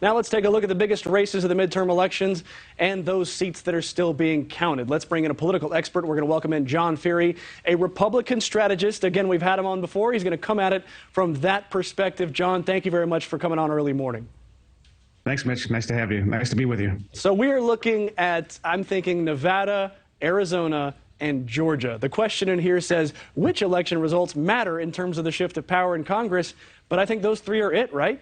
Now let's take a look at the biggest races of the midterm elections and those seats that are still being counted. Let's bring in a political expert. We're going to welcome in John Feehery, a Republican strategist. Again, we've had him on before. He's going to come at it from that perspective. John, thank you very much for coming on early morning. Thanks, Mitch. Nice to have you. Nice to be with you. So we are looking at, I'm thinking, Nevada, Arizona, and Georgia. The question in here says, which election results matter in terms of the shift of power in Congress? But I think those three are it, right?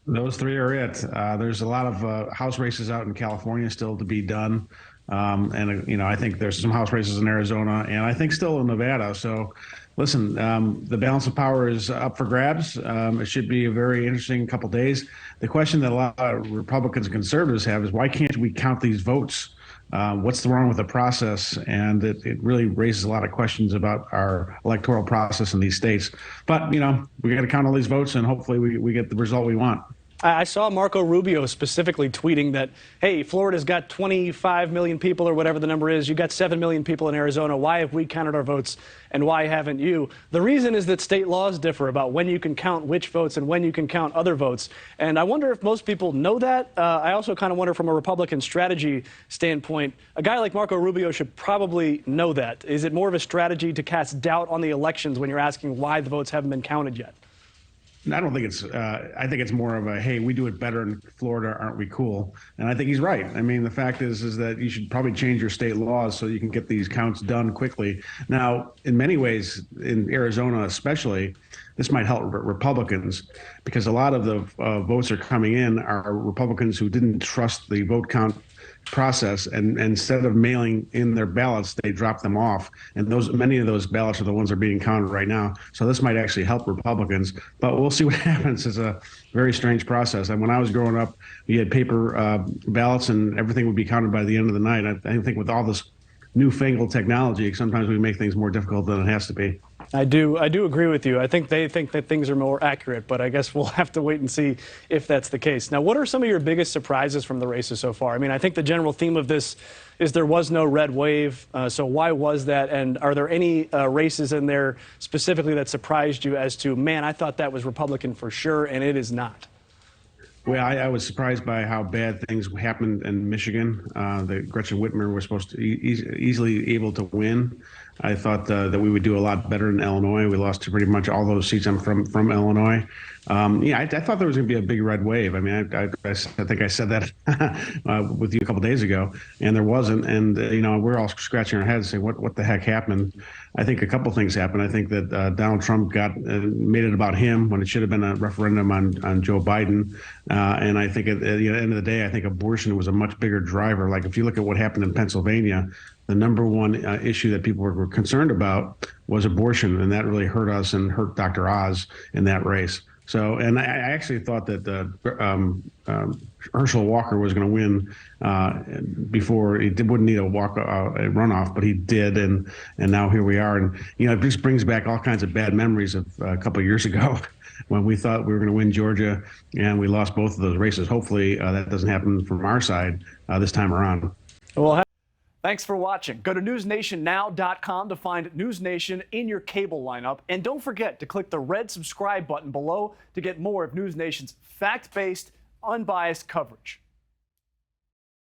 Those three are it. There's a lot of House races out in California still to be done. I think there's some House races in Arizona and I think still in Nevada. So listen, the balance of power is up for grabs. It should be a very interesting couple days. The question that a lot of Republicans and conservatives have is, why can't we count these votes? What's wrong with the process? And it really raises a lot of questions about our electoral process in these states. But, we got to count all these votes and hopefully we get the result we want. I saw Marco Rubio specifically tweeting that, hey, Florida's got 25 million people or whatever the number is. You got 7 million people in Arizona. Why have we counted our votes and why haven't you? The reason is that state laws differ about when you can count which votes and when you can count other votes. And I wonder if most people know that. I also kind of wonder from a Republican strategy standpoint, a guy like Marco Rubio should probably know that. Is it more of a strategy to cast doubt on the elections when you're asking why the votes haven't been counted yet? I don't think it's, I think it's more of a, hey, we do it better in Florida, aren't we cool? And I think he's right. I mean, the fact is that you should probably change your state laws so you can get these counts done quickly. Now, in many ways, in Arizona especially, this might help Republicans because a lot of the votes are coming in are Republicans who didn't trust the vote count process, and instead of mailing in their ballots, they drop them off, and many of those ballots are the ones that are being counted right now. So this might actually help Republicans, but we'll see what happens. It's a very strange process. And when I was growing up, we had paper ballots and everything would be counted by the end of the night. I think with all this newfangled technology, sometimes we make things more difficult than it has to be. I do agree with you. I think they think that things are more accurate, but I guess we'll have to wait and see if that's the case. Now, what are some of your biggest surprises from the races so far? I mean, I think the general theme of this is there was no red wave. So why was that? And are there any races in there specifically that surprised you as to, man, I thought that was Republican for sure, and it is not? Well, I was surprised by how bad things happened in Michigan. That Gretchen Whitmer was supposed to easily able to win. I thought that we would do a lot better in Illinois. We lost to pretty much all those seats. I'm from Illinois. I thought there was going to be a big red wave. I mean, I think I said that with you a couple of days ago, and there wasn't. And we're all scratching our heads saying, what the heck happened? I think a couple things happened. I think that Donald Trump made it about him when it should have been a referendum on Joe Biden. And I think at the end of the day, I think abortion was a much bigger driver. Like if you look at what happened in Pennsylvania, the number one issue that people were concerned about was abortion, and that really hurt us and hurt Dr. Oz in that race. So, and I actually thought that Herschel Walker was going to win before he wouldn't need a runoff, but he did, and now here we are. And it just brings back all kinds of bad memories of a couple of years ago when we thought we were going to win Georgia, and we lost both of those races. Hopefully, that doesn't happen from our side this time around. Well, thanks for watching. Go to newsnationnow.com to find NewsNation in your cable lineup. And don't forget to click the red subscribe button below to get more of NewsNation's fact-based, unbiased coverage.